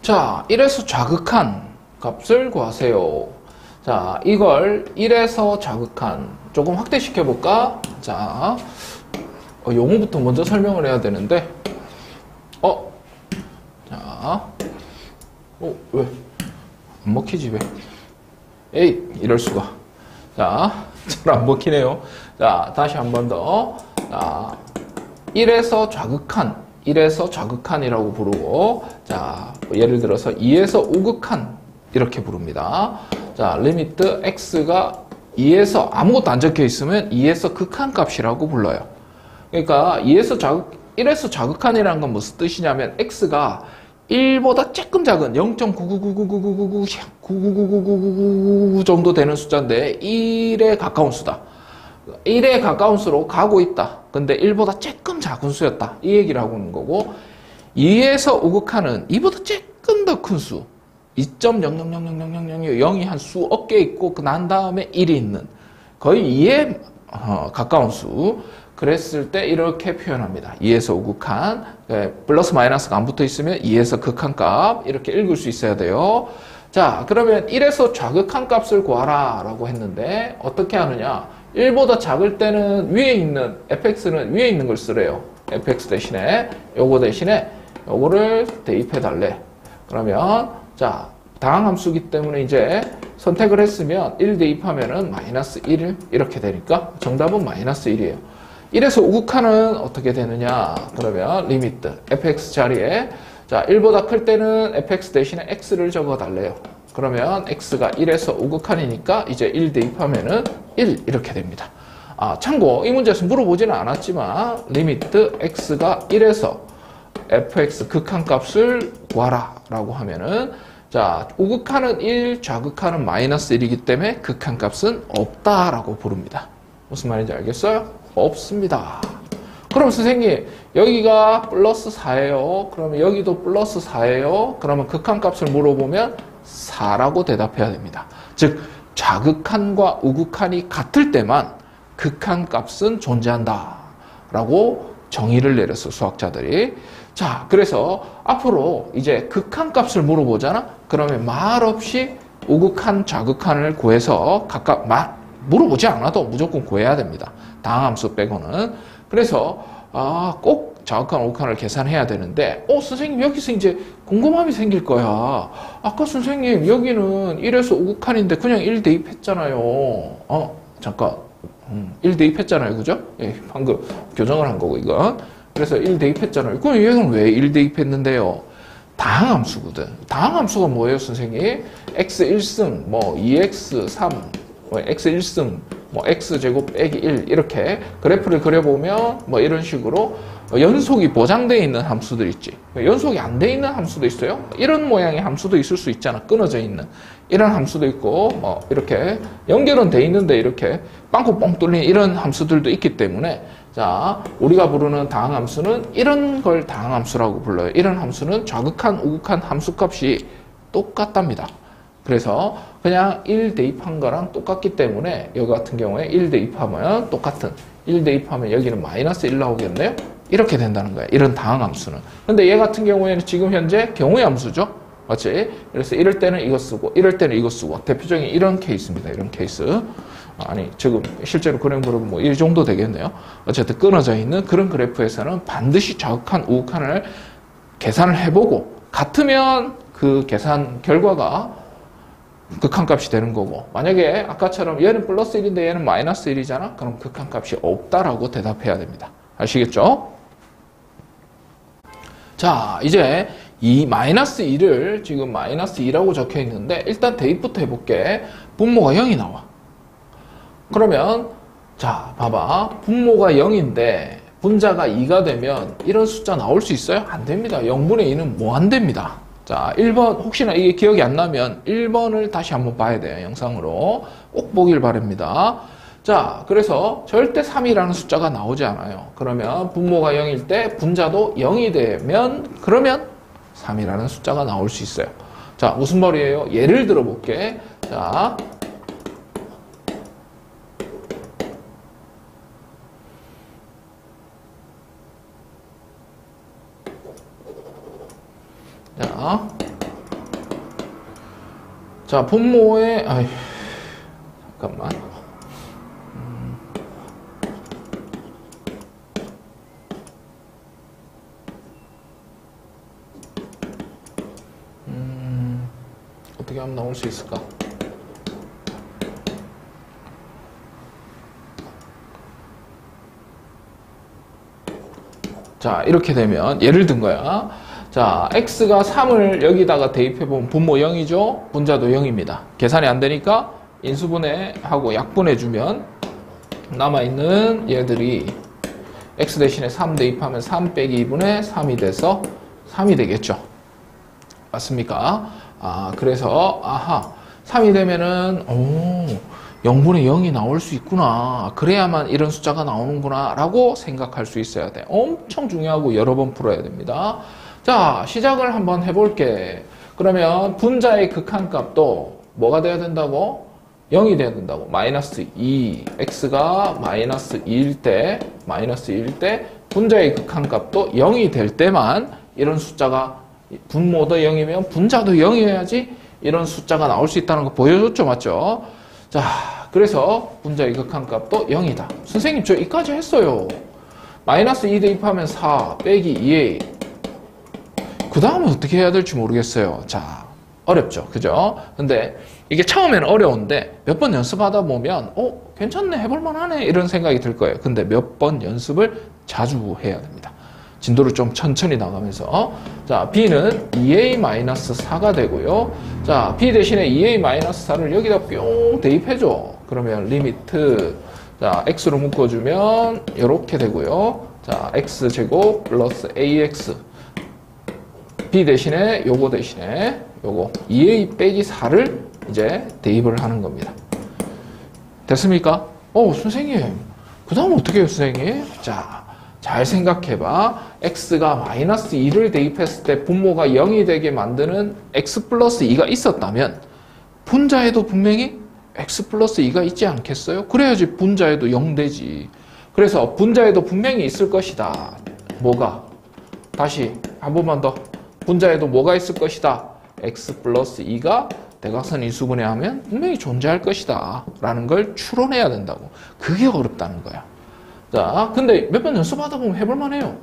자, 1에서 자극한 값을 구하세요. 자, 이걸 1에서 자극한 조금 확대시켜 볼까? 자, 용어부터 먼저 설명을 해야 되는데 자, 왜? 안 먹히지 왜? 에이, 이럴 수가. 자, 잘 안 먹히네요. 자, 다시 한 번 더. 자, 1에서 자극한이라고 부르고, 자, 예를 들어서 2에서 우극한 이렇게 부릅니다. 자, 리미트 x가 2에서 아무것도 안 적혀 있으면 2에서 극한 값이라고 불러요. 그러니까 1에서 자극한이라는 건 무슨 뜻이냐면 x가 1보다 조금 작은 0.9999999999999 정도 되는 숫자인데 1에 가까운 수다. 1에 가까운 수로 가고 있다. 근데 1보다 조금 작은 수였다. 이 얘기를 하고 있는 거고 2에서 우극한은 2보다 조금 더 큰 수 2.000000000이 한 수억 개 있고 그 난 다음에 1이 있는 거의 2에 가까운 수 그랬을 때 이렇게 표현합니다. 2에서 우극한 플러스 마이너스가 안 붙어 있으면 2에서 극한 값 이렇게 읽을 수 있어야 돼요. 자, 그러면 1에서 좌극한 값을 구하라 라고 했는데 어떻게 하느냐 1보다 작을 때는 위에 있는 fx는 위에 있는 걸 쓰래요. fx 대신에 요거 대신에 요거를 대입해 달래. 그러면 자, 다항함수기 때문에 이제 선택을 했으면 1 대입하면은 마이너스 1 이렇게 되니까 정답은 마이너스 1이에요. 1에서 우극한은 어떻게 되느냐? 그러면 리미트 fx 자리에 자 1보다 클 때는 fx 대신에 x를 적어 달래요. 그러면 x가 1에서 우극한이니까 이제 1 대입하면은 1 이렇게 됩니다. 참고 이 문제에서 물어보지는 않았지만 리미트 x가 1에서 fx 극한 값을 구하라 라고 하면은 자 우극한은 1, 좌극한은 마이너스 1이기 때문에 극한 값은 없다라고 부릅니다. 무슨 말인지 알겠어요? 없습니다. 그럼 선생님 여기가 플러스 4예요. 그러면 여기도 플러스 4예요. 그러면 극한 값을 물어보면 4라고 대답해야 됩니다. 즉 좌극한과 우극한이 같을 때만 극한 값은 존재한다 라고 정의를 내렸어 수학자들이. 자, 그래서 앞으로 이제 극한 값을 물어보잖아. 그러면 말없이 우극한 좌극한을 구해서 각각 물어보지 않아도 무조건 구해야 됩니다. 다항함수 빼고는. 그래서 꼭 좌극한, 우극한을 계산해야 되는데 선생님 여기서 이제 궁금함이 생길 거야. 아까 선생님 여기는 1에서 우극한인데 그냥 1 대입했잖아요. 잠깐 1 대입했잖아요. 그죠? 예, 방금 교정을 한 거고 이건. 그래서 1 대입했잖아요. 그럼 얘는 왜 1 대입했는데요? 다항함수거든. 다항함수가 뭐예요, 선생님? x 1승, 뭐 2x 3, 뭐 x 1승, 뭐 x제곱 빼기 1 이렇게 그래프를 그려보면 뭐 이런 식으로 연속이 보장되어 있는 함수들 있지. 연속이 안 돼 있는 함수도 있어요. 이런 모양의 함수도 있을 수 있잖아. 끊어져 있는. 이런 함수도 있고 이렇게 연결은 돼 있는데 이렇게 빵꾸 뻥 뚫린 이런 함수들도 있기 때문에 자, 우리가 부르는 다항함수는 이런 걸 다항함수라고 불러요. 이런 함수는 좌극한, 우극한 함수값이 똑같답니다. 그래서 그냥 1 대입한 거랑 똑같기 때문에 여기 같은 경우에 1 대입하면 똑같은 1 대입하면 여기는 마이너스 1 나오겠네요. 이렇게 된다는 거예요. 이런 다항함수는. 근데 얘 같은 경우에는 지금 현재 경우의 함수죠. 맞지? 그래서 이럴 때는 이거 쓰고 이럴 때는 이거 쓰고 대표적인 이런 케이스입니다. 이런 케이스. 지금 실제로 그림 그려보면 뭐 이 정도 되겠네요. 어쨌든 끊어져 있는 그런 그래프에서는 반드시 좌극한, 우극한을 계산을 해보고 같으면 그 계산 결과가 극한값이 되는 거고 만약에 아까처럼 얘는 플러스 1인데 얘는 마이너스 1이잖아? 그럼 극한값이 없다라고 대답해야 됩니다. 아시겠죠? 자, 이제 이 마이너스 2를 지금 마이너스 2라고 적혀 있는데 일단 대입부터 해볼게. 분모가 0이 나와. 그러면 자, 봐봐. 분모가 0인데 분자가 2가 되면 이런 숫자 나올 수 있어요? 안 됩니다. 0분의 2는 뭐 안 됩니다. 자, 1번 혹시나 이게 기억이 안 나면 1번을 다시 한번 봐야 돼요. 영상으로. 꼭 보길 바랍니다. 자, 그래서 절대 3이라는 숫자가 나오지 않아요. 그러면 분모가 0일 때 분자도 0이 되면 그러면 3이라는 숫자가 나올 수 있어요. 자, 무슨 말이에요? 예를 들어 볼게. 자, 자, 분모의, 잠깐만. 어떻게 하면 나올 수 있을까? 자, 이렇게 되면 예를 든 거야. 자, x가 3을 여기다가 대입해보면 분모 0이죠? 분자도 0입니다. 계산이 안 되니까 인수분해하고 약분해주면 남아있는 얘들이 x 대신에 3 대입하면 3 빼기 2분의 3이 돼서 3이 되겠죠. 맞습니까? 그래서 3이 되면은 0분의 0이 나올 수 있구나. 그래야만 이런 숫자가 나오는구나 라고 생각할 수 있어야 돼. 엄청 중요하고 여러 번 풀어야 됩니다. 자, 시작을 한번 해볼게. 그러면 분자의 극한값도 뭐가 돼야 된다고? 0이 돼야 된다고. 마이너스 2. x가 마이너스 2일 때 분자의 극한값도 0이 될 때만 이런 숫자가 분모도 0이면 분자도 0이어야지 이런 숫자가 나올 수 있다는 거 보여줬죠? 맞죠? 자, 그래서 분자의 극한값도 0이다. 선생님, 저 이까지 했어요. 마이너스 2 대입하면 4 빼기 2a. 그 다음은 어떻게 해야 될지 모르겠어요. 자, 어렵죠. 그죠? 근데 이게 처음에는 어려운데 몇 번 연습하다 보면 괜찮네, 해볼만 하네 이런 생각이 들 거예요. 근데 몇 번 연습을 자주 해야 됩니다. 진도를 좀 천천히 나가면서. 자, b는 2a-4가 되고요. 자, b 대신에 2a-4를 여기다 뿅 대입해줘. 그러면 리미트, 자, x로 묶어주면 이렇게 되고요. 자, x제곱 플러스 ax. b 대신에 요거 대신에 요거 2a 빼기 4를 이제 대입을 하는 겁니다. 됐습니까? 선생님, 그 다음 어떻게 해요, 선생님? 자, 잘 생각해봐. x가 마이너스 2를 대입했을 때 분모가 0이 되게 만드는 x 플러스 2가 있었다면 분자에도 분명히 x 플러스 2가 있지 않겠어요? 그래야지 분자에도 0 되지. 그래서 분자에도 분명히 있을 것이다. 뭐가? 다시 한 번만 더. 분자에도 뭐가 있을 것이다. x 플러스 2가 대각선 인수분해하면 분명히 존재할 것이다. 라는 걸 추론해야 된다고. 그게 어렵다는 거야. 자, 근데 몇 번 연습하다 보면 해볼만 해요.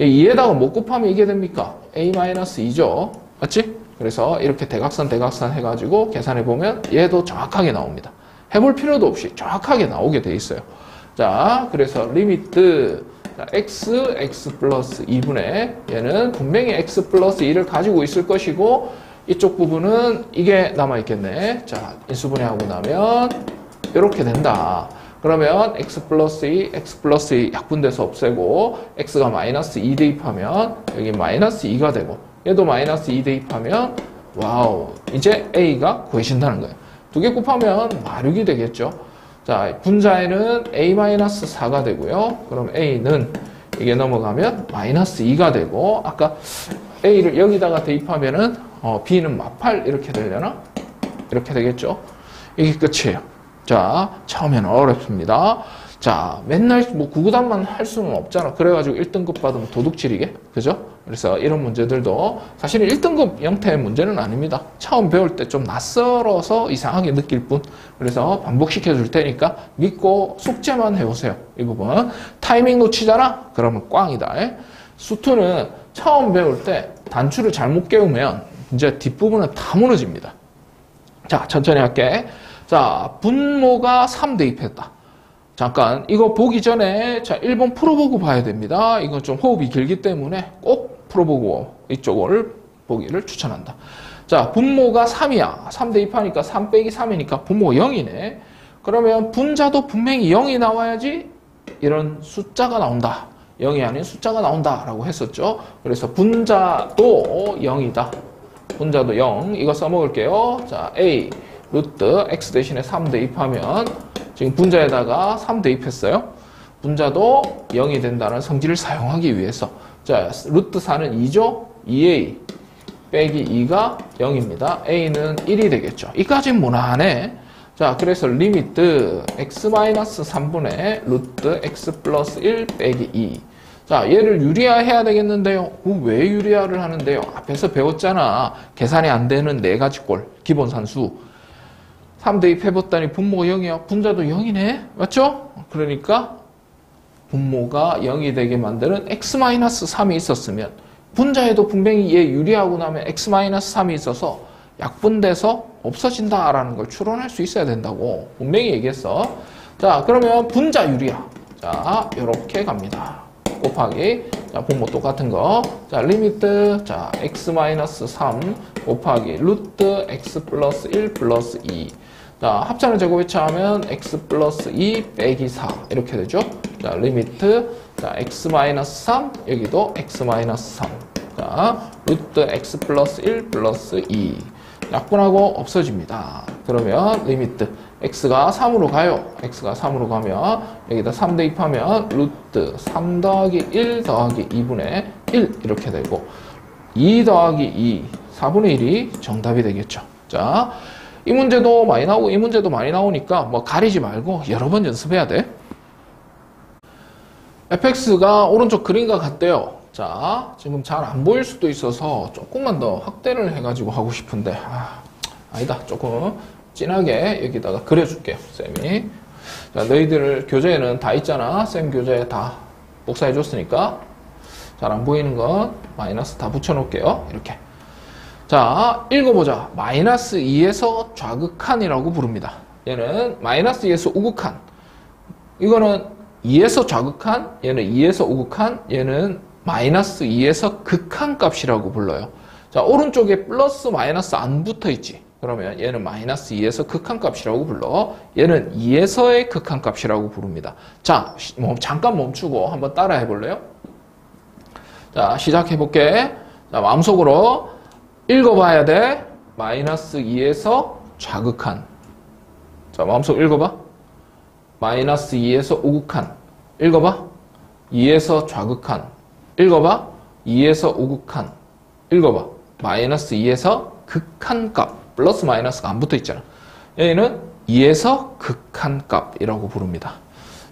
2에다가 뭐 곱하면 이게 됩니까? a-2죠. 맞지? 그래서 이렇게 대각선 해가지고 계산해보면 얘도 정확하게 나옵니다. 해볼 필요도 없이 정확하게 나오게 돼 있어요. 자, 그래서 리미트 x 플러스 2분의 얘는 분명히 x 플러스 2를 가지고 있을 것이고 이쪽 부분은 이게 남아있겠네. 자, 인수분해하고 나면 이렇게 된다. 그러면 x 플러스 2 약분돼서 없애고 x가 마이너스 2 대입하면 여기 마이너스 2가 되고 얘도 마이너스 2 대입하면 와우, 이제 a가 구해진다는 거예요. 두 개 곱하면 마륙이 되겠죠. 자, 분자에는 a-4가 되고요. 그럼 a는 이게 넘어가면 마이너스 2가 되고 아까 a를 여기다가 대입하면은 b는 마팔 이렇게 되려나? 이렇게 되겠죠. 이게 끝이에요. 자, 처음에는 어렵습니다. 자, 맨날 뭐 구구단만 할 수는 없잖아. 그래가지고 1등급 받으면 도둑질이게. 그죠? 그래서 이런 문제들도 사실은 1등급 형태의 문제는 아닙니다. 처음 배울 때 좀 낯설어서 이상하게 느낄 뿐. 그래서 반복시켜 줄 테니까 믿고 숙제만 해보세요. 이 부분. 타이밍 놓치잖아? 그러면 꽝이다. 수투는 처음 배울 때 단추를 잘못 깨우면 이제 뒷부분은 다 무너집니다. 자, 천천히 할게. 자, 분모가 3 대입했다. 잠깐 이거 보기 전에 자 1번 풀어보고 봐야 됩니다. 이건 좀 호흡이 길기 때문에 꼭 풀어보고 이쪽을 보기를 추천한다. 자, 분모가 3이야. 3 대입하니까 3 빼기 3이니까 분모가 0이네. 그러면 분자도 분명히 0이 나와야지 이런 숫자가 나온다. 0이 아닌 숫자가 나온다 라고 했었죠. 그래서 분자도 0이다. 분자도 0. 이거 써먹을게요. 자, a 루트 x 대신에 3 대입하면 지금 분자에다가 3 대입했어요. 분자도 0이 된다는 성질을 사용하기 위해서. 자, 루트 4는 2죠? 2a 빼기 2가 0입니다. a는 1이 되겠죠. 이까지는 무난하네. 자, 그래서 리미트 x-3분의 루트 x 플러스 1 빼기 2. 자, 얘를 유리화해야 되겠는데요. 왜 유리화를 하는데요? 앞에서 배웠잖아. 계산이 안 되는 네 가지 꼴, 기본산수. 3 대입해봤더니 분모가 0이야. 분자도 0이네. 맞죠? 그러니까 분모가 0이 되게 만드는 x-3이 있었으면 분자에도 분명히 얘 유리하고 나면 x-3이 있어서 약분돼서 없어진다라는 걸 추론할 수 있어야 된다고 분명히 얘기했어. 자, 그러면 분자 유리화. 자, 이렇게 갑니다. 곱하기, 자, 분모 똑같은 거. 자, 리미트, 자, x-3 곱하기 루트 x 플러스 1 플러스 2. 자, 합산을 제곱해체하면 x 플러스 2 빼기 4 이렇게 되죠. 자, 리미트, 자, x-3 여기도 x-3. 자, 루트 x 플러스 1 플러스 2 약분하고 없어집니다. 그러면 리미트 x가 3으로 가요. x가 3으로 가면 여기다 3 대입하면 루트 3 더하기 1 더하기 2분의 1 이렇게 되고 2 더하기 2 4분의 1이 정답이 되겠죠. 자, 이 문제도 많이 나오고 이 문제도 많이 나오니까 뭐 가리지 말고 여러 번 연습해야 돼. fx가 오른쪽 그림과 같대요. 자, 지금 잘 안 보일 수도 있어서 조금만 더 확대를 해가지고 하고 싶은데 아니다. 조금 진하게 여기다가 그려줄게요. 쌤이. 자, 너희들 교재에는 다 있잖아. 쌤 교재에 다 복사해줬으니까 잘 안 보이는 건 마이너스 다 붙여놓을게요. 이렇게. 자, 읽어보자. 마이너스 2에서 좌극한이라고 부릅니다. 얘는 마이너스 2에서 우극한. 이거는 2에서 좌극한, 얘는 2에서 우극한, 얘는 마이너스 2에서 극한값이라고 불러요. 자, 오른쪽에 플러스 마이너스 안 붙어있지. 그러면 얘는 마이너스 2에서 극한값이라고 불러. 얘는 2에서의 극한값이라고 부릅니다. 자, 잠깐 멈추고 한번 따라 해볼래요? 자, 시작해볼게. 자, 마음속으로 읽어봐야 돼. 마이너스 2에서 좌극한. 자, 마음속 읽어봐. 마이너스 2에서 우극한. 읽어봐. 2에서 좌극한. 읽어봐. 2에서 우극한. 읽어봐. 마이너스 2에서 극한값. 플러스 마이너스가 안 붙어 있잖아. 얘는 2에서 극한값이라고 부릅니다.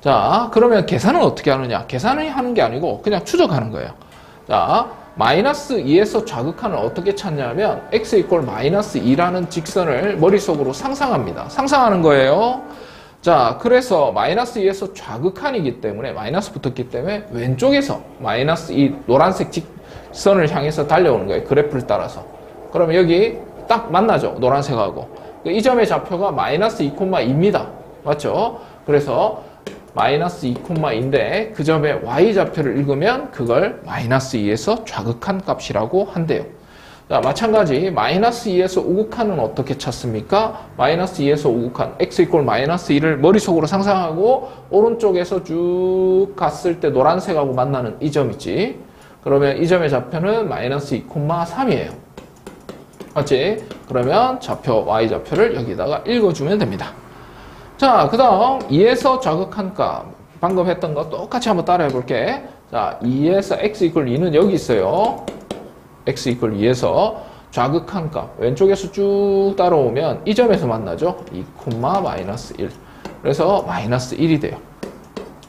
자, 그러면 계산은 어떻게 하느냐? 계산을 하는 게 아니고 그냥 추적하는 거예요. 자, 마이너스 2에서 좌극한을 어떻게 찾냐면 x 이퀄 마이너스 2라는 직선을 머릿속으로 상상합니다. 상상하는 거예요. 자, 그래서 마이너스 2에서 좌극한이기 때문에 마이너스 붙었기 때문에 왼쪽에서 마이너스 2 노란색 직선을 향해서 달려오는 거예요. 그래프를 따라서. 그러면 여기 딱 만나죠. 노란색하고. 이 점의 좌표가 마이너스 2,2입니다. 맞죠? 그래서 마이너스 2,2인데 그 점의 y좌표를 읽으면 그걸 마이너스 2에서 좌극한 값이라고 한대요. 자, 마찬가지 마이너스 2에서 우극한은 어떻게 찾습니까? 마이너스 2에서 우극한 x 이퀄 마이너스 2를 머릿속으로 상상하고 오른쪽에서 쭉 갔을 때 노란색하고 만나는 이 점 있지. 그러면 이 점의 좌표는 마이너스 2,3이에요. 맞지? 그러면 좌표 y좌표를 여기다가 읽어주면 됩니다. 자, 그 다음 2에서 좌극한 값 방금 했던 거 똑같이 한번 따라 해볼게. 자, 2에서 x 이퀄 2는 여기 있어요. x 이퀄 2에서 좌극한 값 왼쪽에서 쭉 따라오면 이 점에서 만나죠. 2, 마이너스 1. 그래서 마이너스 1이 돼요.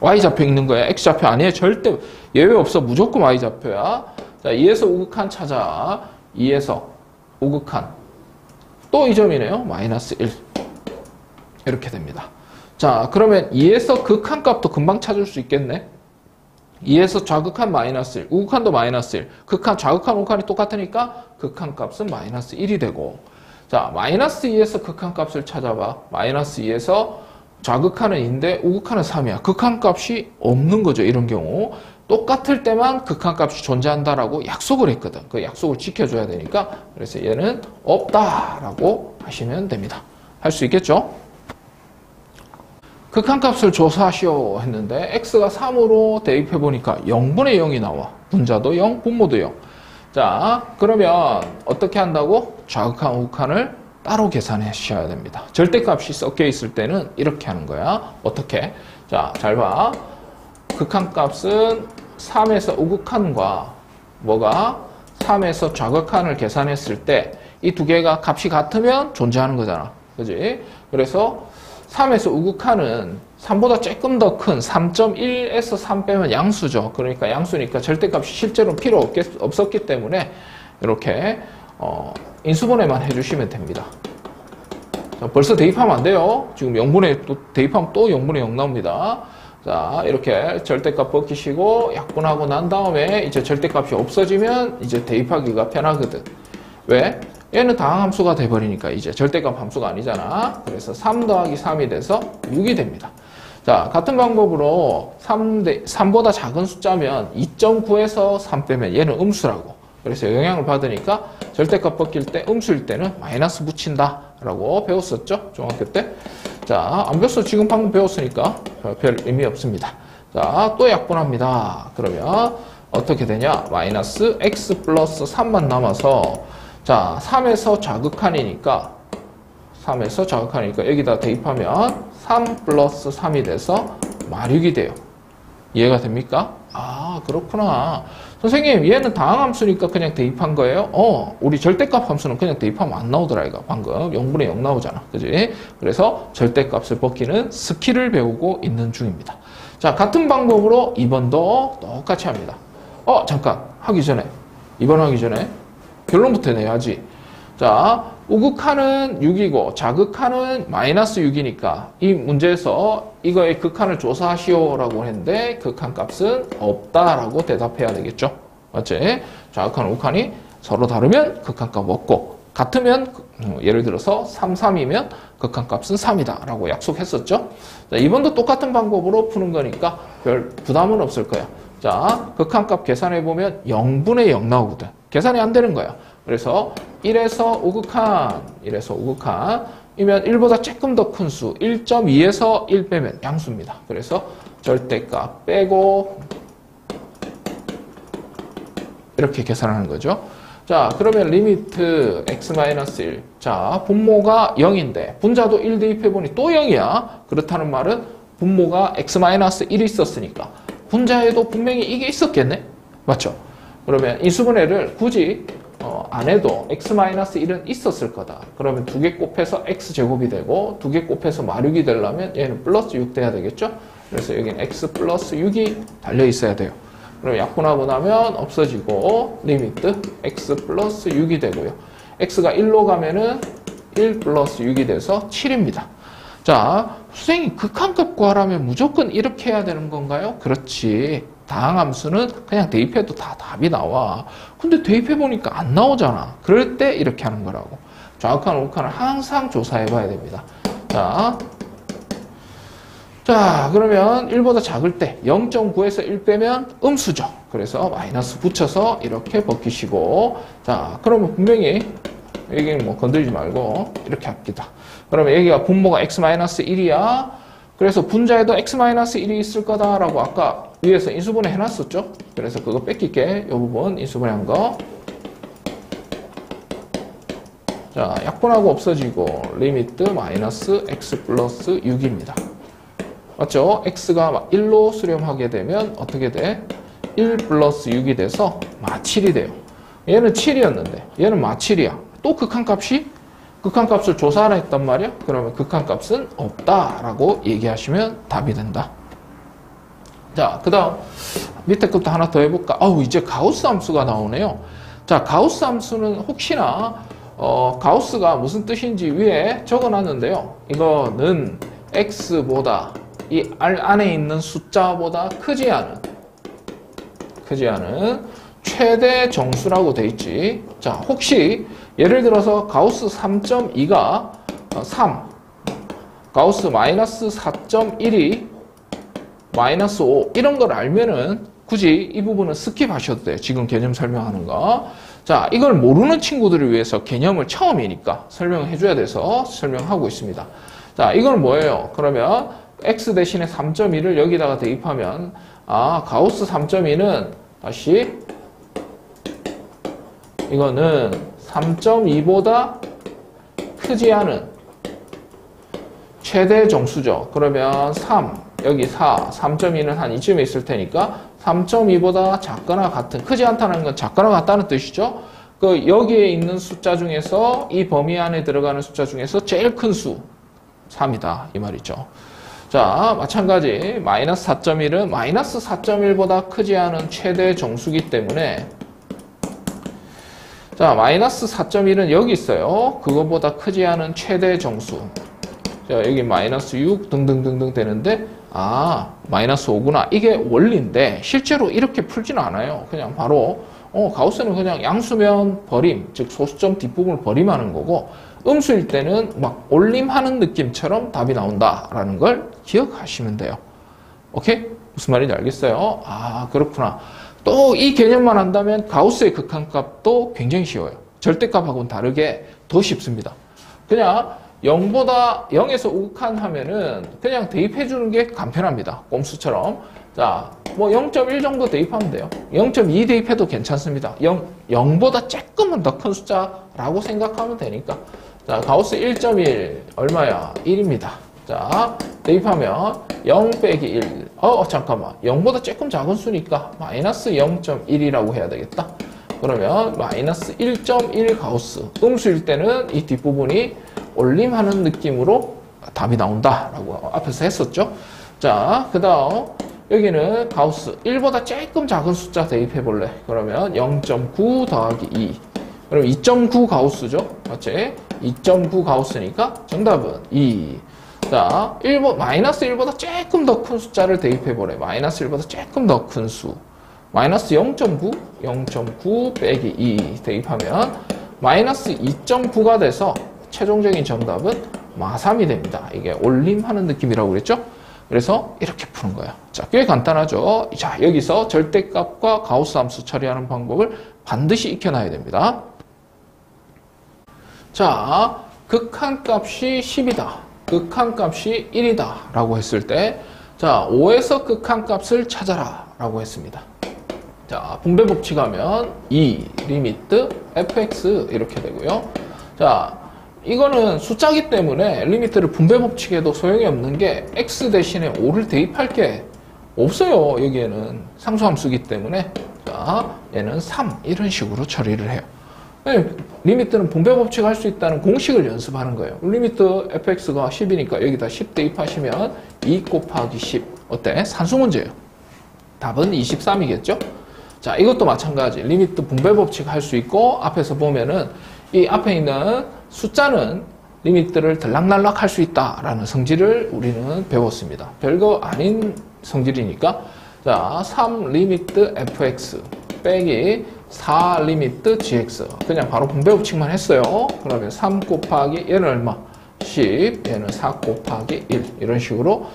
y좌표 읽는 거야. x좌표 아니에요. 절대 예외 없어. 무조건 y좌표야. 자, 2에서 우극한 찾아. 2에서 우극한 또 이 점이네요. 마이너스 1. 이렇게 됩니다. 자, 그러면 2에서 극한 값도 금방 찾을 수 있겠네. 2에서 좌극한 마이너스 1, 우극한도 마이너스 1, 극한, 좌극한, 우극한이 똑같으니까 극한 값은 마이너스 1이 되고, 자, 마이너스 2에서 극한 값을 찾아봐. 마이너스 2에서 좌극한은 2인데 우극한은 3이야. 극한 값이 없는 거죠. 이런 경우. 똑같을 때만 극한 값이 존재한다라고 약속을 했거든. 그 약속을 지켜줘야 되니까. 그래서 얘는 없다라고 하시면 됩니다. 할 수 있겠죠? 극한값을 조사하시오 했는데 x가 3으로 대입해보니까 0분의 0이 나와. 분자도 0, 분모도 0. 자, 그러면 어떻게 한다고? 좌극한, 우극한을 따로 계산하셔야 됩니다. 절대값이 섞여 있을 때는 이렇게 하는 거야. 어떻게? 자, 잘 봐. 극한값은 3에서 우극한과 뭐가? 3에서 좌극한을 계산했을 때 이 두 개가 값이 같으면 존재하는 거잖아. 그지? 그래서 3에서 우극한은 3보다 조금 더 큰 3.1에서 3 빼면 양수죠. 그러니까 양수니까 절대값이 실제로 필요 없었기 때문에 이렇게 인수분해만 해주시면 됩니다. 자, 벌써 대입하면 안 돼요. 지금 0분의 또 대입하면 또 0분의 0 나옵니다. 자, 이렇게 절대값 벗기시고 약분하고 난 다음에 이제 절대값이 없어지면 이제 대입하기가 편하거든. 왜? 얘는 다항함수가 돼버리니까 이제 절대값 함수가 아니잖아. 그래서 3 더하기 3이 돼서 6이 됩니다. 자, 같은 방법으로 3보다 작은 숫자면 2.9에서 3 빼면 얘는 음수라고. 그래서 영향을 받으니까 절대값 벗길 때 음수일 때는 마이너스 붙인다 라고 배웠었죠. 중학교 때. 자, 안 배웠어. 지금 방금 배웠으니까 별 의미 없습니다. 자, 또 약분합니다. 그러면 어떻게 되냐? 마이너스 x 플러스 3만 남아서 자, 3에서 자극한이니까 여기다 대입하면 3 플러스 3이 돼서 마륙이 돼요. 이해가 됩니까? 아, 그렇구나. 선생님, 얘는 다항함수니까 그냥 대입한 거예요? 우리 절대값 함수는 그냥 대입하면 안 나오더라, 이거. 방금 0분의 0 나오잖아. 그지? 그래서 절대값을 벗기는 스킬을 배우고 있는 중입니다. 자, 같은 방법으로 2번도 똑같이 합니다. 잠깐. 이번 하기 전에 결론부터 내야지. 자, 우극한은 6이고 자극한은 마이너스 6이니까 이 문제에서 이거의 극한을 조사하시오라고 했는데 극한 값은 없다라고 대답해야 되겠죠. 맞지? 자극한, 우극한이 서로 다르면 극한 값 없고 같으면 예를 들어서 3, 3이면 극한 값은 3이다 라고 약속했었죠. 자, 이번도 똑같은 방법으로 푸는 거니까 별 부담은 없을 거야. 자, 극한 값 계산해 보면 0분의 0 나오거든. 계산이 안 되는 거야. 그래서 1에서 우극한이면 1보다 조금 더 큰 수 1.2에서 1 빼면 양수입니다. 그래서 절대값 빼고 이렇게 계산하는 거죠. 자, 그러면 리미트 x-1. 자, 분모가 0인데 분자도 1 대입해보니 또 0이야. 그렇다는 말은 분모가 x-1이 있었으니까 분자에도 분명히 이게 있었겠네? 맞죠? 그러면 인수분해를 굳이 안 해도 x-1은 있었을 거다. 그러면 두 개 곱해서 x제곱이 되고 두 개 곱해서 마륙이 되려면 얘는 플러스 6 돼야 되겠죠? 그래서 여기는 x 플러스 6이 달려 있어야 돼요. 그럼 약분하고 나면 없어지고 리미트 x 플러스 6이 되고요. x가 1로 가면은 1 플러스 6이 돼서 7입니다. 자, 선생님 극한값 구하라면 무조건 이렇게 해야 되는 건가요? 그렇지. 다항함수는 그냥 대입해도 다 답이 나와. 근데 대입해보니까 안 나오잖아. 그럴 때 이렇게 하는 거라고. 좌극한, 우극한을 항상 조사해봐야 됩니다. 자, 그러면 1보다 작을 때 0.9에서 1 빼면 음수죠. 그래서 마이너스 붙여서 이렇게 벗기시고 자, 그러면 분명히 여기는 뭐 건들지 말고 이렇게 합니다. 그러면 여기가 분모가 x-1이야. 그래서 분자에도 x-1이 있을 거다라고 아까 위에서 인수분해 해놨었죠. 그래서 그거 뺏길게. 이 부분 인수분해 한 거. 자, 약분하고 없어지고 리미트 마이너스 x 플러스 6입니다. 맞죠? x가 1로 수렴하게 되면 어떻게 돼? 1 플러스 6이 돼서 마7이 돼요. 얘는 7이었는데 얘는 마7이야. 또 극한값이? 극한값을 조사하라 했단 말이야? 그러면 극한값은 없다라고 얘기하시면 답이 된다. 자, 그 다음 밑에 것도 하나 더 해볼까? 이제 가우스 함수가 나오네요. 자, 가우스 함수는 혹시나 가우스가 무슨 뜻인지 위에 적어놨는데요. 이거는 x보다 이 R 안에 있는 숫자보다 크지 않은 최대 정수라고 돼 있지. 자, 혹시 예를 들어서 가우스 3.2가 3, 가우스 마이너스 4.1이 마이너스 5 이런 걸 알면은 굳이 이 부분은 스킵하셔도 돼요. 지금 개념 설명하는 거. 자, 이걸 모르는 친구들을 위해서 개념을 처음이니까 설명을 해줘야 돼서 설명하고 있습니다. 자, 이건 뭐예요? 그러면 x 대신에 3.2를 여기다가 대입하면 가우스 3.2는 다시 이거는 3.2보다 크지 않은 최대 정수죠. 그러면 3, 여기 4, 3.2는 한 이쯤에 있을 테니까 3.2보다 작거나 같은, 크지 않다는 건 작거나 같다는 뜻이죠. 여기에 있는 숫자 중에서 이 범위 안에 들어가는 숫자 중에서 제일 큰 수, 3이다. 이 말이죠. 자, 마찬가지 마이너스 4.1은 마이너스 4.1보다 크지 않은 최대 정수기 때문에 자, 마이너스 4.1은 여기 있어요. 그거보다 크지 않은 최대 정수. 자, 여기 마이너스 6 등등등등 되는데 마이너스 5구나. 이게 원리인데 실제로 이렇게 풀지는 않아요. 그냥 바로 가우스는 그냥 양수면 버림, 즉 소수점 뒷부분을 버림하는 거고 음수일 때는 막 올림하는 느낌처럼 답이 나온다라는 걸 기억하시면 돼요. 오케이? 무슨 말인지 알겠어요? 그렇구나. 또 이 개념만 한다면 가우스의 극한값도 굉장히 쉬워요. 절대값하고는 다르게 더 쉽습니다. 그냥 0에서 우극한 하면은 그냥 대입해 주는 게 간편합니다. 꼼수처럼. 자, 뭐 0.1 정도 대입하면 돼요. 0.2 대입해도 괜찮습니다. 0보다 조금은 더 큰 숫자라고 생각하면 되니까. 자, 가우스 1.1 얼마야? 1입니다. 자, 대입하면 0 빼기 1. 잠깐만. 0보다 조금 작은 수니까 마이너스 0.1이라고 해야 되겠다. 그러면 마이너스 1.1 가우스. 음수일 때는 이 뒷부분이 올림하는 느낌으로 답이 나온다라고 앞에서 했었죠. 자, 그 다음 여기는 가우스 1보다 조금 작은 숫자 대입해 볼래. 그러면 0.9 더하기 2. 그럼 2.9 가우스죠. 맞지? 2.9 가우스니까 정답은 2. 자, 마이너스 1보다 조금 더 큰 숫자를 대입해 보래. 마이너스 1보다 조금 더 큰 수. 마이너스 0.9 빼기 2 대입하면 마이너스 2.9가 돼서 최종적인 정답은 마3이 됩니다. 이게 올림하는 느낌이라고 그랬죠? 그래서 이렇게 푸는 거예요. 자, 꽤 간단하죠? 자, 여기서 절대값과 가우스 함수 처리하는 방법을 반드시 익혀놔야 됩니다. 자, 극한값이 10이다. 극한값이 1이다. 라고 했을 때, 자, 5에서 극한값을 찾아라. 라고 했습니다. 자, 분배 법칙하면 2 리미트 fx 이렇게 되고요. 자, 이거는 숫자기 때문에 리미트를 분배 법칙에도 소용이 없는 게 x 대신에 5를 대입할 게 없어요. 여기에는 상수함수기 때문에. 자, 얘는 3 이런 식으로 처리를 해요. 리미트는 분배 법칙 할 수 있다는 공식을 연습하는 거예요. 리미트 fx가 10이니까 여기다 10 대입하시면 2 곱하기 10 어때? 산수 문제예요. 답은 23이겠죠? 자, 이것도 마찬가지. 리미트 분배 법칙 할 수 있고 앞에서 보면은 이 앞에 있는 숫자는 리미트를 들락날락 할 수 있다라는 성질을 우리는 배웠습니다. 별거 아닌 성질이니까. 자, 3 리미트 fx 빼기 4 리미트 gx. 그냥 바로 분배 법칙만 했어요. 그러면 3 곱하기 얘는 얼마? 10. 얘는 4 곱하기 1. 이런 식으로.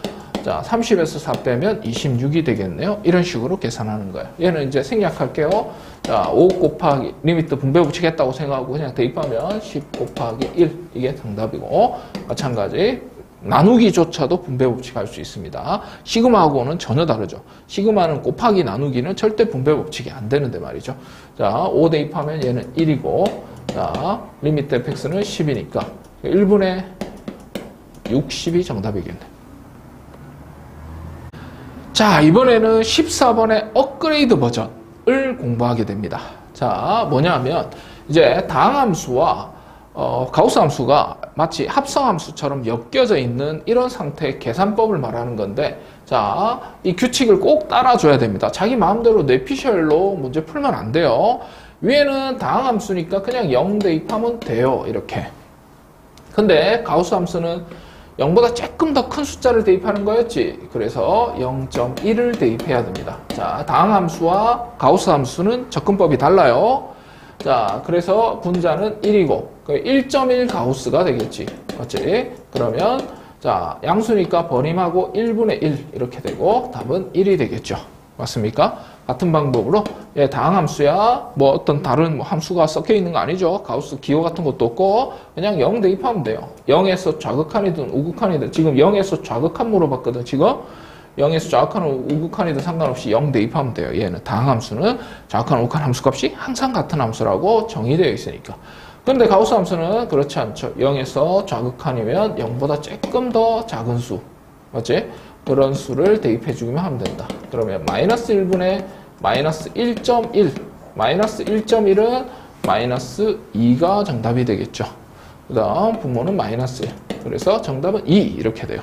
자, 30에서 4 빼면 26이 되겠네요. 이런 식으로 계산하는 거예요. 얘는 이제 생략할게요. 자, 5 곱하기 리미트 분배 법칙 했다고 생각하고 그냥 대입하면 10 곱하기 1. 이게 정답이고 마찬가지 나누기조차도 분배 법칙 할 수 있습니다. 시그마하고는 전혀 다르죠. 시그마는 곱하기 나누기는 절대 분배 법칙이 안 되는데 말이죠. 자, 5 대입하면 얘는 1이고 자, 리미트 fx는 10이니까 1분의 60이 정답이겠네. 자, 이번에는 14번의 업그레이드 버전을 공부하게 됩니다. 자, 뭐냐면 이제 다항함수와 가우스 함수가 마치 합성함수처럼 엮여져 있는 이런 상태의 계산법을 말하는 건데 자, 이 규칙을 꼭 따라줘야 됩니다. 자기 마음대로 뇌피셜로 문제 풀면 안 돼요. 위에는 다항함수니까 그냥 0 대입하면 돼요. 이렇게. 근데 가우스 함수는 0보다 조금 더 큰 숫자를 대입하는 거였지. 그래서 0.1을 대입해야 됩니다. 자, 다항함수와 가우스 함수는 접근법이 달라요. 자, 그래서 분자는 1이고 1.1 가우스가 되겠지. 맞지? 그러면 자, 양수니까 버림하고 1분의 1 이렇게 되고 답은 1이 되겠죠. 맞습니까? 같은 방법으로 예, 다항함수야 뭐 어떤 다른 함수가 섞여 있는 거 아니죠. 가우스 기호 같은 것도 없고 그냥 0 대입하면 돼요. 0에서 좌극한이든 우극한이든 지금 0에서 좌극한 물어봤거든. 지금 0에서 좌극한 우극한이든 상관없이 0 대입하면 돼요. 얘는 다항함수는 좌극한 우극한 함수값이 항상 같은 함수라고 정의되어 있으니까. 근데 가우스 함수는 그렇지 않죠. 0에서 좌극한이면 0보다 조금 더 작은 수. 맞지? 그런 수를 대입해 주기만 하면 된다. 그러면 마이너스 1분의 마이너스 1.1 마이너스 1.1은 마이너스 2가 정답이 되겠죠. 그 다음 분모는 마이너스 1. 그래서 정답은 2 이렇게 돼요.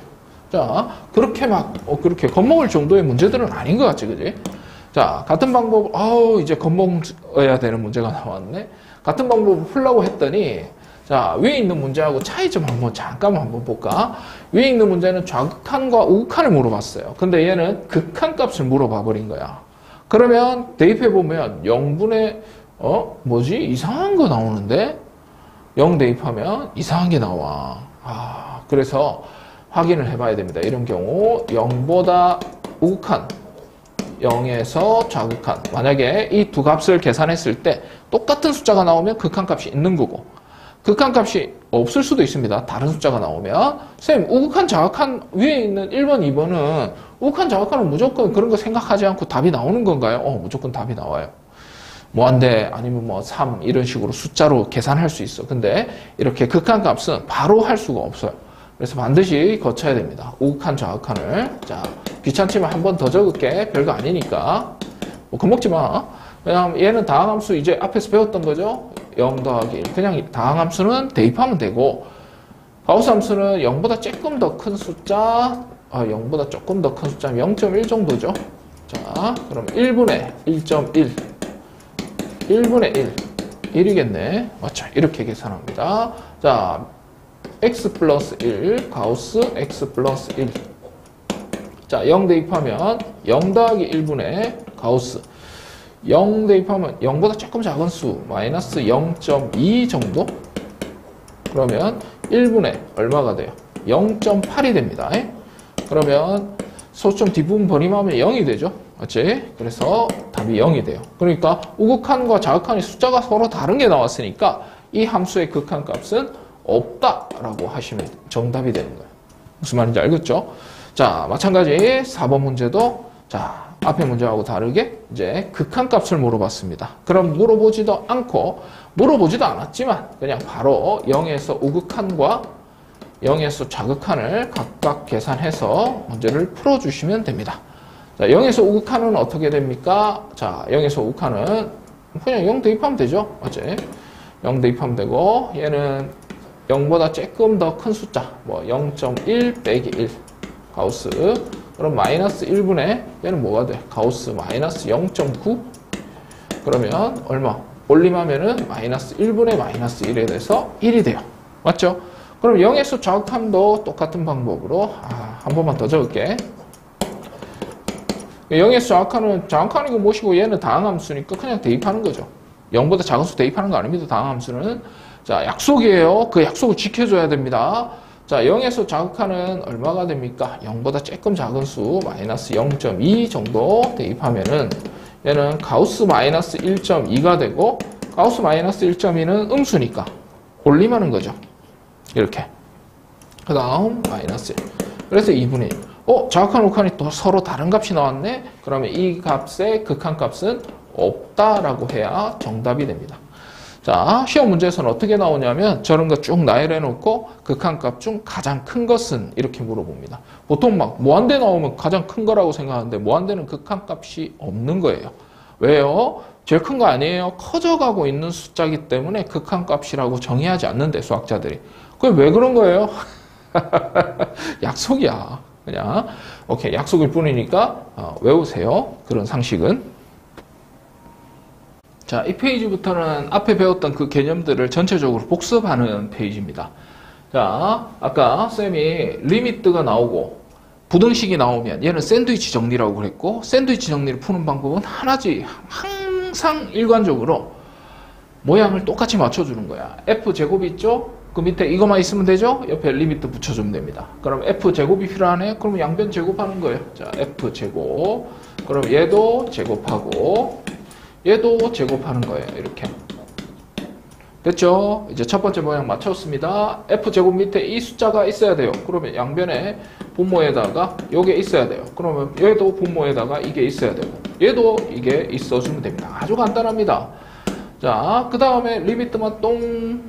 자, 그렇게 막 그렇게 겁먹을 정도의 문제들은 아닌 것 같지, 그지? 자, 같은 방법, 이제 겁먹어야 되는 문제가 나왔네. 같은 방법을 풀려고 했더니, 자, 위에 있는 문제하고 차이점 잠깐만 한번 볼까? 위에 있는 문제는 좌극한과 우극한을 물어봤어요. 근데 얘는 극한 값을 물어봐 버린 거야. 그러면 대입해보면 0분의, 이상한 거 나오는데? 0 대입하면 이상한 게 나와. 그래서 확인을 해봐야 됩니다. 이런 경우 0보다 우극한, 0에서 좌극한. 만약에 이 두 값을 계산했을 때 똑같은 숫자가 나오면 극한값이 있는 거고, 극한값이 없을 수도 있습니다. 다른 숫자가 나오면. 선생님, 우극한, 좌극한 위에 있는 1번, 2번은 우극한, 좌극한은 무조건 그런 거 생각하지 않고 답이 나오는 건가요? 무조건 답이 나와요. 무한대 아니면 3 이런 식으로 숫자로 계산할 수 있어. 근데 이렇게 극한값은 바로 할 수가 없어요. 그래서 반드시 거쳐야 됩니다. 우극한, 좌극한을. 자, 귀찮지만 한 번 더 적을게. 별거 아니니까. 겁먹지 마. 왜냐하면 얘는 다항함수 이제 앞에서 배웠던 거죠. 0 더하기 1. 그냥 다항함수는 대입하면 되고, 가우스함수는 0보다 조금 더 큰 숫자, 0보다 조금 더 큰 숫자면 0.1 정도죠. 자, 그럼 1분의 1.1. 1분의 1. 1이겠네. 맞죠? 이렇게 계산합니다. 자, x 플러스 1, 가우스 x 플러스 1. 자, 0 대입하면 0 더하기 1분의 가우스. 0 대입하면 0보다 조금 작은 수, 마이너스 0.2 정도? 그러면 1분의 얼마가 돼요? 0.8이 됩니다. 그러면 소점 뒷부분 버림하면 0이 되죠. 맞지? 그래서 답이 0이 돼요. 그러니까 우극한과 좌극한이 숫자가 서로 다른 게 나왔으니까 이 함수의 극한값은 없다라고 하시면 정답이 되는 거예요. 무슨 말인지 알겠죠? 자, 마찬가지 4번 문제도 자, 앞에 문제하고 다르게 이제 극한값을 물어봤습니다. 그럼 물어보지도 않았지만 그냥 바로 0에서 우극한과 0에서 좌극한을 각각 계산해서 문제를 풀어주시면 됩니다. 자, 0에서 우극한은 어떻게 됩니까? 자, 0에서 우극한은 그냥 0 대입하면 되죠. 맞지? 0 대입하면 되고, 얘는 0보다 조금 더 큰 숫자, 0.1 빼기 1. 가우스. 그럼 마이너스 1분의, 얘는 뭐가 돼? 가우스 마이너스 0.9. 그러면 얼마? 올림하면은 마이너스 1분의 마이너스 1에 대해서 1이 돼요. 맞죠? 그럼 0에서 좌극함도 똑같은 방법으로, 한 번만 더 적을게. 0에서 좌극한이고 뭐시고 얘는 다항함수니까 그냥 대입하는 거죠. 0보다 작은 수 대입하는 거 아닙니다. 다항함수는. 자, 약속이에요. 그 약속을 지켜줘야 됩니다. 자, 0에서 좌극한은 얼마가 됩니까? 0보다 조금 작은 수 마이너스 0.2 정도 대입하면은 얘는 가우스 마이너스 1.2가 되고, 가우스 마이너스 1.2는 음수니까 올림하는 거죠. 이렇게. 그 다음 마이너스 1. 그래서 2분의 1. 좌극한 우극한이 또 서로 다른 값이 나왔네? 그러면 이 값의 극한값은 없다라고 해야 정답이 됩니다. 자, 시험 문제에서는 어떻게 나오냐면 저런 거 쭉 나열해 놓고 극한값 중 가장 큰 것은 이렇게 물어봅니다. 보통 막 무한대 나오면 가장 큰 거라고 생각하는데 무한대는 극한값이 없는 거예요. 왜요? 제일 큰 거 아니에요. 커져가고 있는 숫자이기 때문에 극한값이라고 정의하지 않는데 수학자들이. 그게 왜 그런 거예요? 약속이야. 그냥 오케이, 약속일 뿐이니까 외우세요. 그런 상식은. 자, 이 페이지부터는 앞에 배웠던 그 개념들을 전체적으로 복습하는 페이지입니다. 자, 아까 쌤이 리미트가 나오고 부등식이 나오면 얘는 샌드위치 정리라고 그랬고, 샌드위치 정리를 푸는 방법은 하나지. 항상 일관적으로 모양을 똑같이 맞춰주는 거야. F제곱이 있죠? 그 밑에 이것만 있으면 되죠? 옆에 리미트 붙여주면 됩니다. 그럼 F제곱이 필요하네? 그럼 양변 제곱하는 거예요. 자, F제곱. 그럼 얘도 제곱하고 얘도 제곱하는 거예요. 이렇게. 됐죠? 이제 첫 번째 모양 맞췄습니다. F제곱 밑에 이 숫자가 있어야 돼요. 그러면 양변에 분모에다가 요게 있어야 돼요. 그러면 얘도 분모에다가 이게 있어야 되고 얘도 이게 있어주면 됩니다. 아주 간단합니다. 자, 그 다음에 리미트만 똥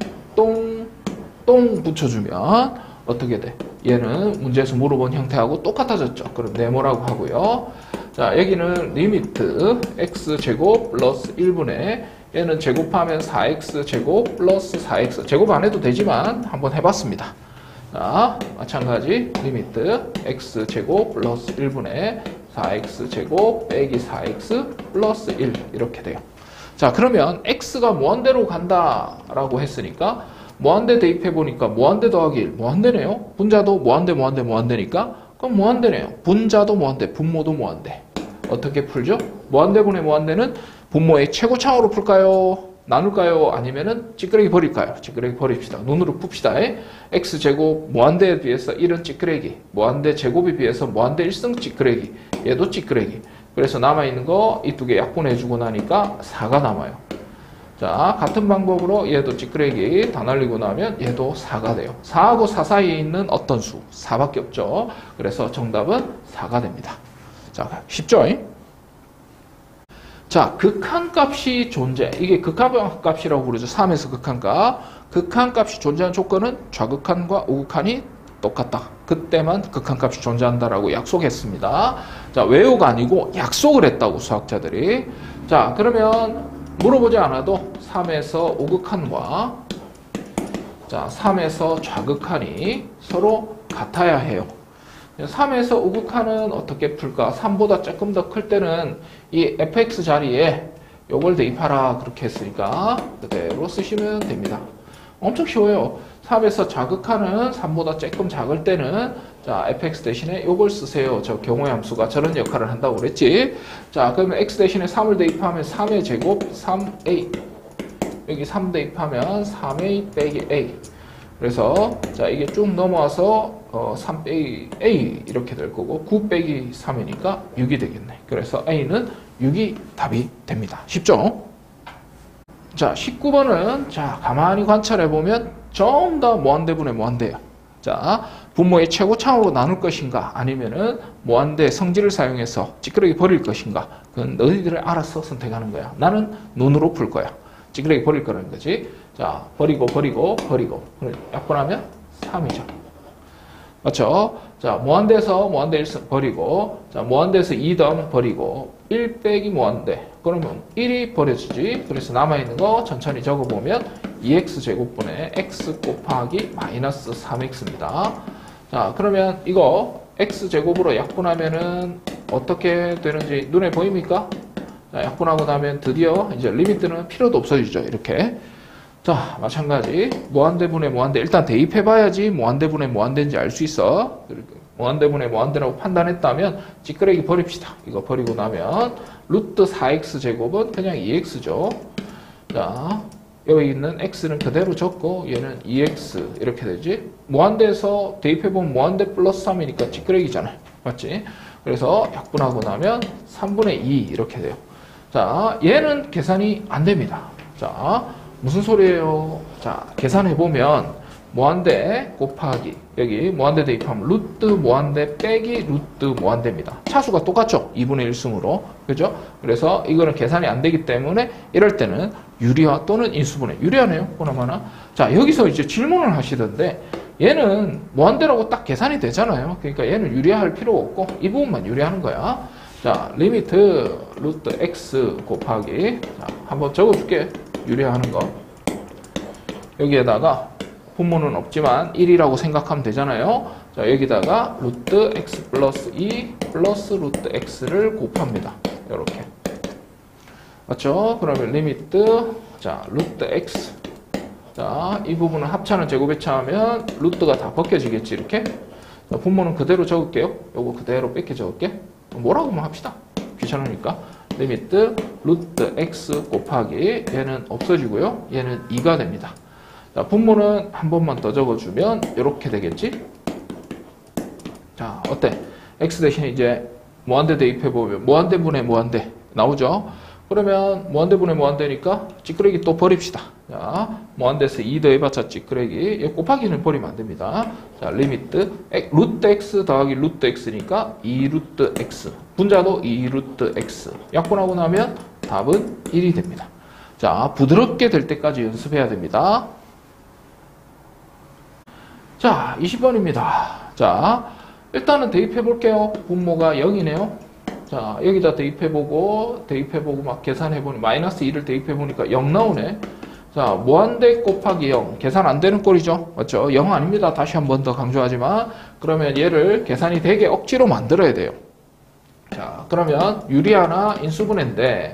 붙여주면 어떻게 돼? 얘는 문제에서 물어본 형태하고 똑같아졌죠. 그럼 네모라고 하고요. 자, 여기는 리미트 x제곱 플러스 1분의 얘는 제곱하면 4x제곱 플러스 4x 제곱 안 해도 되지만 한번 해봤습니다. 자, 마찬가지 리미트 x제곱 플러스 1분의 4x제곱 빼기 4x 플러스 1 이렇게 돼요. 자, 그러면 x가 무한대로 간다라고 했으니까 무한대 대입해보니까 무한대 더하기 1 무한대네요. 분자도 무한대니까 그럼 무한대네요. 분자도 무한대, 분모도 무한대. 어떻게 풀죠? 무한대분의 무한대는 분모의 최고차으로 풀까요? 나눌까요? 아니면은 찌끄레기 버릴까요? 찌끄레기 버립시다. 눈으로 풉시다. x제곱 무한대에 비해서 1은 찌끄레기, 무한대 제곱에 비해서 무한대 1승 찌끄레기, 얘도 찌끄레기. 그래서 남아있는 거 이 두 개 약분해주고 나니까 4가 남아요. 자, 같은 방법으로 얘도 찌끄레기 다 날리고 나면 얘도 4가 돼요. 4하고 4 사이에 있는 어떤 수? 4밖에 없죠. 그래서 정답은 4가 됩니다. 자, 쉽죠? 자, 극한값이 존재. 이게 극한값이라고 부르죠. 3에서 극한값. 극한값이 존재하는 조건은 좌극한과 우극한이 똑같다. 그때만 극한값이 존재한다라고 약속했습니다. 자, 외우가 아니고 약속을 했다고 수학자들이. 자, 그러면 물어보지 않아도 3에서 우극한과 자, 3에서 좌극한이 서로 같아야 해요. 3에서 우극한은 어떻게 풀까? 3보다 조금 더 클 때는 이 fx 자리에 요걸 대입하라 그렇게 했으니까 그대로 쓰시면 됩니다. 엄청 쉬워요. 3에서 좌극한은 3보다 조금 작을 때는 자, fx 대신에 요걸 쓰세요. 저 경우의 함수가 저런 역할을 한다고 그랬지. 자, 그러면 x 대신에 3을 대입하면 3의 제곱 3a 여기 3 대입하면 3a 빼기 a 그래서 자, 이게 쭉 넘어와서 3 빼기 a 이렇게 될 거고 9 빼기 3이니까 6이 되겠네. 그래서 a는 6이 답이 됩니다. 쉽죠? 자, 19번은 자, 가만히 관찰해 보면 전부 다 무한대분의 무한대예요. 자, 분모의 최고차으로 나눌 것인가 아니면은 무한대 성질을 사용해서 찌끄레기 버릴 것인가 그건 너희들이 알아서 선택하는 거야. 나는 눈으로 풀 거야. 찌끄레기 버릴 거라는 거지. 자, 버리고 약분하면 3이죠. 맞죠? 자, 무한대에서 무한대 1승 버리고 자, 무한대에서 2 더하면 버리고 1 빼기 무한대 그러면 1이 버려지지. 그래서 남아있는 거 천천히 적어보면 2x제곱분의 x 곱하기 마이너스 3x입니다. 자, 그러면 이거 x제곱으로 약분하면은 어떻게 되는지 눈에 보입니까? 자, 약분하고 나면 드디어 이제 리미트는 필요도 없어지죠. 이렇게. 자, 마찬가지 무한대분의 무한대 일단 대입해봐야지 무한대분의 무한대인지 알 수 있어. 무한대분의 무한대라고 판단했다면 찌끄레기 버립시다. 이거 버리고 나면 루트 4x 제곱은 그냥 2x죠. 자, 여기 있는 x는 그대로 적고 얘는 2x 이렇게 되지. 무한대에서 대입해보면 무한대 플러스 3이니까 찌끄레기잖아요. 맞지? 그래서 약분하고 나면 3분의 2 이렇게 돼요. 자, 얘는 계산이 안 됩니다. 자, 무슨 소리예요? 자, 계산해보면 무한대 곱하기 여기 무한대 대입하면 루트 무한대 빼기 루트 무한대입니다. 차수가 똑같죠? 2분의 1승으로. 그죠? 그래서 이거는 계산이 안 되기 때문에 이럴 때는 유리화 또는 인수분해. 유리하네요. 보나마나. 자, 여기서 이제 질문을 하시던데 얘는 무한대라고 딱 계산이 되잖아요. 그러니까 얘는 유리할 필요가 없고 이 부분만 유리하는 거야. 자, 리미트 루트 x 곱하기 자, 한번 적어줄게. 유리하는 거. 여기에다가 분모는 없지만 1이라고 생각하면 되잖아요. 자, 여기다가 루트 x 플러스 2 플러스 루트 x를 곱합니다. 이렇게. 맞죠? 그러면 리미트 자, 루트 x 자, 이 부분은 합차는 제곱해차하면 루트가 다 벗겨지겠지 이렇게. 자, 분모는 그대로 적을게요. 요거 그대로 뺏겨 적을게. 뭐라고만 합시다. 귀찮으니까. 리미트 루트 x 곱하기 얘는 없어지고요. 얘는 2가 됩니다. 자, 분모는 한 번만 더 적어주면 이렇게 되겠지? 자, 어때? x 대신에 이제 무한대 대입해보면 무한대분의 무한대 나오죠? 그러면 무한대분의 무한대니까 찌끄레기 또 버립시다. 자, 무한대에서 2 더해봤자 찌끄레기 곱하기는 버리면 안 됩니다. 자, 리미트 루트 x 더하기 루트 x니까 2 루트 x 분자도 2 루트 x 약분하고 나면 답은 1이 됩니다. 자, 부드럽게 될 때까지 연습해야 됩니다. 자, 20번입니다. 자, 일단은 대입해 볼게요. 분모가 0이네요. 자, 여기다 대입해보고 막 계산해보니 마이너스 2를 대입해보니까 0 나오네. 자, 무한대 곱하기 0. 계산 안 되는 꼴이죠. 맞죠? 0 아닙니다. 다시 한 번 더 강조하지만. 그러면 얘를 계산이 되게 억지로 만들어야 돼요. 자, 그러면 유리하나 인수분해인데,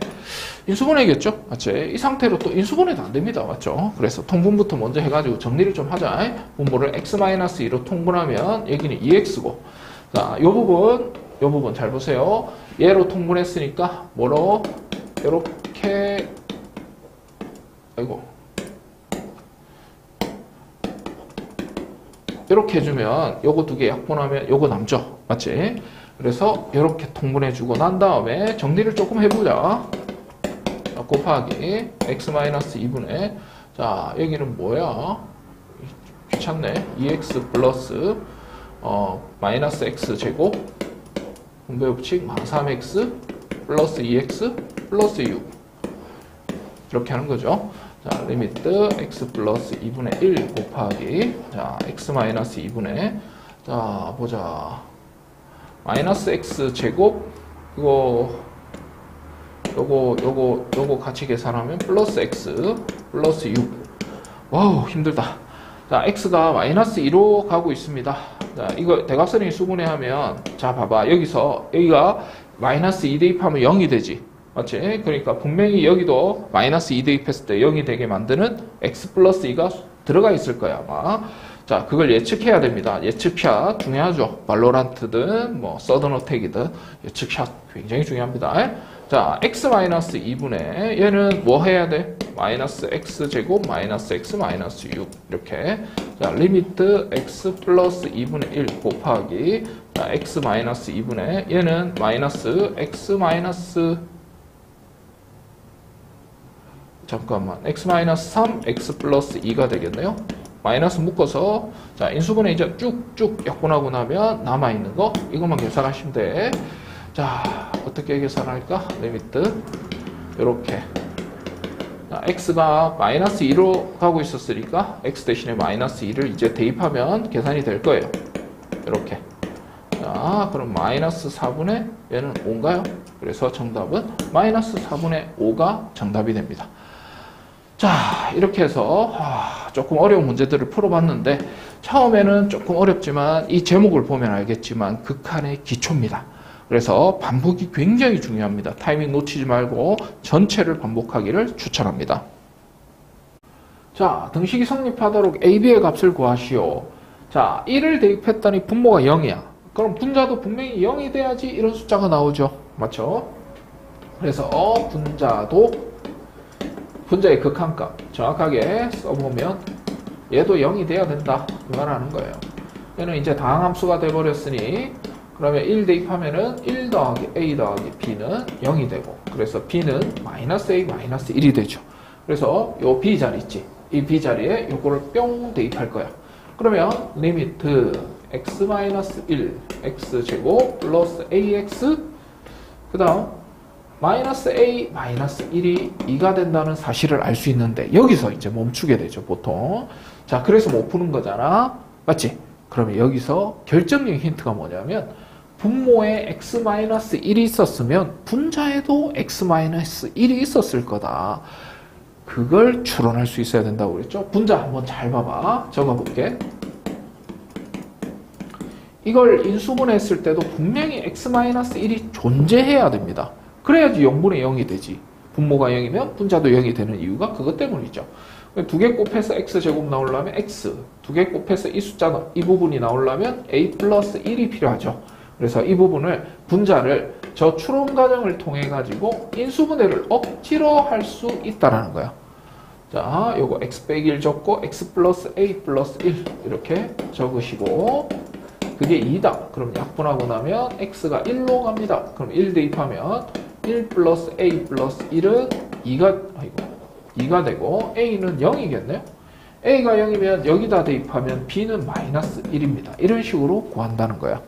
인수분해겠죠? 맞죠? 이 상태로 또 인수분해도 안 됩니다. 맞죠? 그래서 통분부터 먼저 해가지고 정리를 좀 하자. 분모를 x-2로 통분하면 여기는 2x고. 자, 요 부분 잘 보세요. 얘로 통분했으니까 뭐로? 요렇게, 아이고. 이렇게 해주면 요거 두 개 약분하면 요거 남죠. 맞지? 그래서 이렇게 통분해주고 난 다음에 정리를 조금 해보자. 자, 곱하기 x-2분의 자 여기는 뭐야? 귀찮네. 2x 플러스 마이너스 x 제곱 분배법칙 3x 플러스 2x 플러스 6 이렇게 하는 거죠. 자, 리미트 x 플러스 2분의 1 곱하기 자 x 마이너스 2분의 자 보자 마이너스 x 제곱 요거 같이 계산하면 플러스 x 플러스 6 와우 힘들다. 자 x가 마이너스 2로 가고 있습니다. 자 이거 대각선의 수분해하면 자 봐봐 여기가 마이너스 2 대입하면 0이 되지. 맞지? 그러니까 분명히 여기도 마이너스 2 대입했을 때 0이 되게 만드는 x 플러스 2가 들어가 있을 거야 아마. 자 그걸 예측해야 됩니다. 예측샷 중요하죠. 발로란트든 뭐 서든어택이든 예측샷 굉장히 중요합니다. 자 x-2분의 얘는 뭐 해야 돼? 마이너스 x제곱 마이너스 x 마이너스 6 이렇게 자 리미트 x 플러스 2분의 1 곱하기 자 x-2분의 얘는 마이너스 x 마이너스 잠깐만 x-3 x 플러스 2가 되겠네요. 마이너스 묶어서 자 인수분해 이제 쭉쭉 약분하고 나면 남아있는 거 이것만 계산하시면 돼. 자 어떻게 계산할까? 리미트 이렇게 자, x가 마이너스 2로 가고 있었으니까 x 대신에 마이너스 2를 이제 대입하면 계산이 될 거예요. 이렇게 자 그럼 마이너스 4분의 얘는 5인가요? 그래서 정답은 마이너스 4분의 5가 정답이 됩니다. 자 이렇게 해서 조금 어려운 문제들을 풀어봤는데 처음에는 조금 어렵지만 이 제목을 보면 알겠지만 극한의 기초입니다. 그래서 반복이 굉장히 중요합니다. 타이밍 놓치지 말고 전체를 반복하기를 추천합니다. 자 등식이 성립하도록 AB의 값을 구하시오. 자 1을 대입했더니 분모가 0이야. 그럼 분자도 분명히 0이 돼야지 이런 숫자가 나오죠. 맞죠? 그래서 분자의 극한값 정확하게 써보면 얘도 0이 돼야 된다 그 말하는 거예요. 얘는 이제 다항함수가 돼버렸으니 그러면 1 대입하면은 1 더하기 a 더하기 b는 0이 되고 그래서 b는 마이너스 a 마이너스 1이 되죠. 그래서 요 b 자리 있지 이 b 자리에 요거를 뿅 대입할 거야. 그러면 리미트 x 마이너스 1 x 제곱 플러스 ax 그 다음 마이너스 a 마이너스 1이 2가 된다는 사실을 알 수 있는데 여기서 이제 멈추게 되죠 보통. 자 그래서 못 푸는 거잖아 맞지? 그러면 여기서 결정적인 힌트가 뭐냐면 분모에 x-1이 있었으면 분자에도 x-1이 있었을 거다. 그걸 추론할 수 있어야 된다고 그랬죠. 분자 한번 잘 봐봐. 적어볼게. 이걸 인수분해했을 때도 분명히 x-1이 존재해야 됩니다. 그래야지 0분의 0이 되지. 분모가 0이면 분자도 0이 되는 이유가 그것 때문이죠. 두 개 곱해서 x제곱 나오려면 x, 두 개 곱해서 이 숫자, 이 부분이 나오려면 a 플러스 1이 필요하죠. 그래서 이 부분을, 분자를 저 추론 과정을 통해 가지고 인수분해를 억지로 할 수 있다라는 거야. 자, 요거 x 빼기 1 적고 x 플러스 a 플러스 1 이렇게 적으시고 그게 2다. 그럼 약분하고 나면 x가 1로 갑니다. 그럼 1 대입하면 1 플러스 a 플러스 1은 2가 되고 a는 0이겠네요. a가 0이면 여기다 대입하면 b는 마이너스 1입니다. 이런 식으로 구한다는 거야.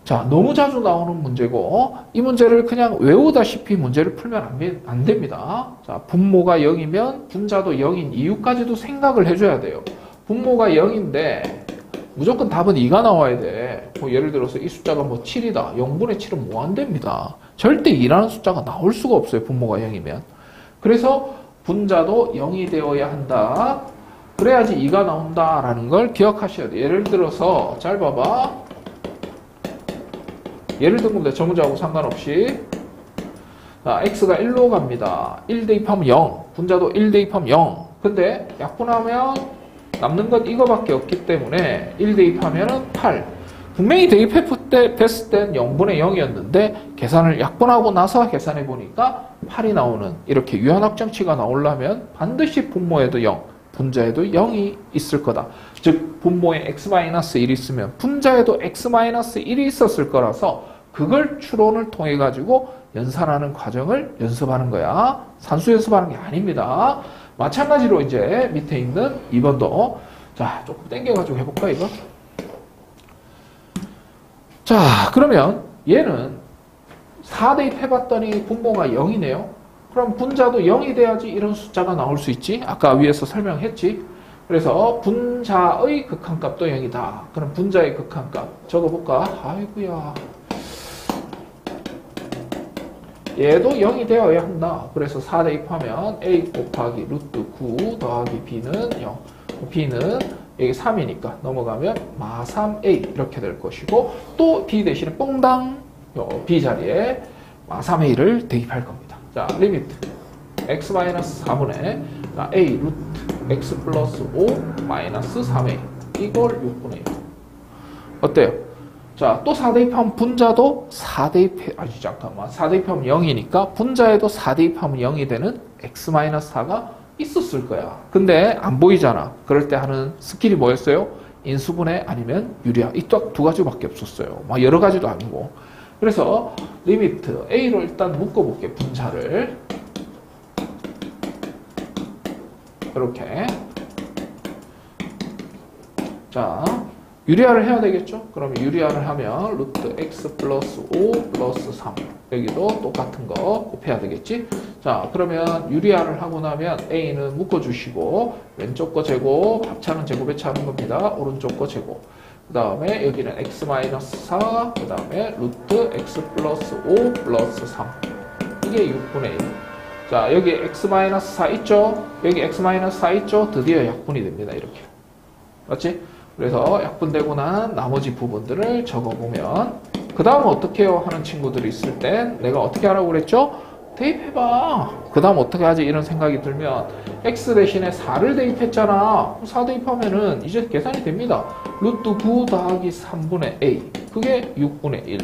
자, 너무 자주 나오는 문제고 이 문제를 그냥 외우다시피 문제를 풀면 안 됩니다. 자, 분모가 0이면 분자도 0인 이유까지도 생각을 해줘야 돼요. 분모가 0인데 무조건 답은 2가 나와야 돼. 뭐 예를 들어서 이 숫자가 뭐 7이다. 0분의 7은 뭐 안 됩니다. 절대 2라는 숫자가 나올 수가 없어요. 분모가 0이면. 그래서 분자도 0이 되어야 한다. 그래야지 2가 나온다라는 걸 기억하셔야 돼요. 예를 들어서 잘 봐봐. 예를 든 겁니다. 저 문제하고 상관없이. 자, x가 1로 갑니다. 1 대입하면 0. 분자도 1 대입하면 0. 근데 약분하면 남는 건 이거밖에 없기 때문에 1 대입하면 8. 분명히 대입했을 땐 0분의 0이었는데 계산을 약분하고 나서 계산해 보니까 8이 나오는 이렇게 유한합정치가 나오려면 반드시 분모에도 0, 분자에도 0이 있을 거다. 즉 분모에 x-1이 있으면 분자에도 x-1이 있었을 거라서 그걸 추론을 통해 가지고 연산하는 과정을 연습하는 거야. 산수 연습하는 게 아닙니다. 마찬가지로 이제 밑에 있는 2번도 자 조금 당겨가지고 해볼까 이거? 자 그러면 얘는 4대입 해봤더니 분모가 0이네요. 그럼 분자도 0이 돼야지 이런 숫자가 나올 수 있지. 아까 위에서 설명했지. 그래서 분자의 극한값도 0이다. 그럼 분자의 극한값 적어볼까? 아이고야. 얘도 0이 되어야 한다. 그래서 4대입하면 a 곱하기 루트 9 더하기 b는 0. b는 여기 3이니까 넘어가면 마3a 이렇게 될 것이고 또 b 대신에 뽕당 b 자리에 마3a를 대입할 겁니다. 자, 리미트 x-4분의 a 루트 x 플러스 5 마이너스 3a 이걸 6분의 1. 어때요? 자, 또 4대입하면 분자도 4대입하면 0이니까 분자에도 4대입하면 0이 되는 x-4가 있었을 거야. 근데 안 보이잖아. 그럴 때 하는 스킬이 뭐였어요? 인수분해 아니면 유리화. 이 딱 두 가지밖에 없었어요. 막 여러 가지도 아니고. 그래서 리미트 a로 일단 묶어볼게. 분자를 이렇게. 자, 유리화를 해야 되겠죠? 그럼 유리화를 하면 루트 x 플러스 5 플러스 3 여기도 똑같은 거 곱해야 되겠지? 자, 그러면 유리화를 하고 나면 a는 묶어주시고 왼쪽 거 제곱, 합차는 제곱에 차는 겁니다. 오른쪽 거 제곱. 그 다음에 여기는 x-4, 그 다음에 루트 x 플러스 5 플러스 3 이게 6분의 1. 자, 여기 x-4 있죠? 여기 x-4 있죠? 드디어 약분이 됩니다. 이렇게. 맞지? 그래서 약분되고 난 나머지 부분들을 적어보면 그 다음 어떻게 해요? 하는 친구들이 있을 땐 내가 어떻게 하라고 그랬죠? 대입해봐. 그 다음 어떻게 하지? 이런 생각이 들면 x 대신에 4를 대입했잖아. 4 대입하면은 이제 계산이 됩니다. 루트 9 더하기 3분의 a 그게 6분의 1.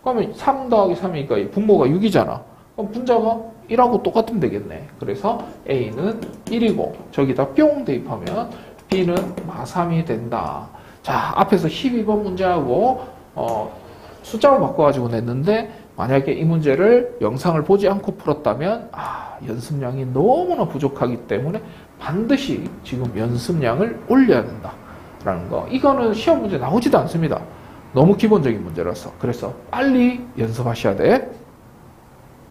그러면 3 더하기 3이니까 분모가 6이잖아. 그럼 분자가 1하고 똑같으면 되겠네. 그래서 a는 1이고 저기다 뿅 대입하면 b는 마3이 된다. 자, 앞에서 12번 문제하고 숫자로 바꿔가지고 냈는데 만약에 이 문제를 영상을 보지 않고 풀었다면 연습량이 너무나 부족하기 때문에 반드시 지금 연습량을 올려야 된다라는 거. 이거는 시험 문제 나오지도 않습니다. 너무 기본적인 문제라서. 그래서 빨리 연습하셔야 돼.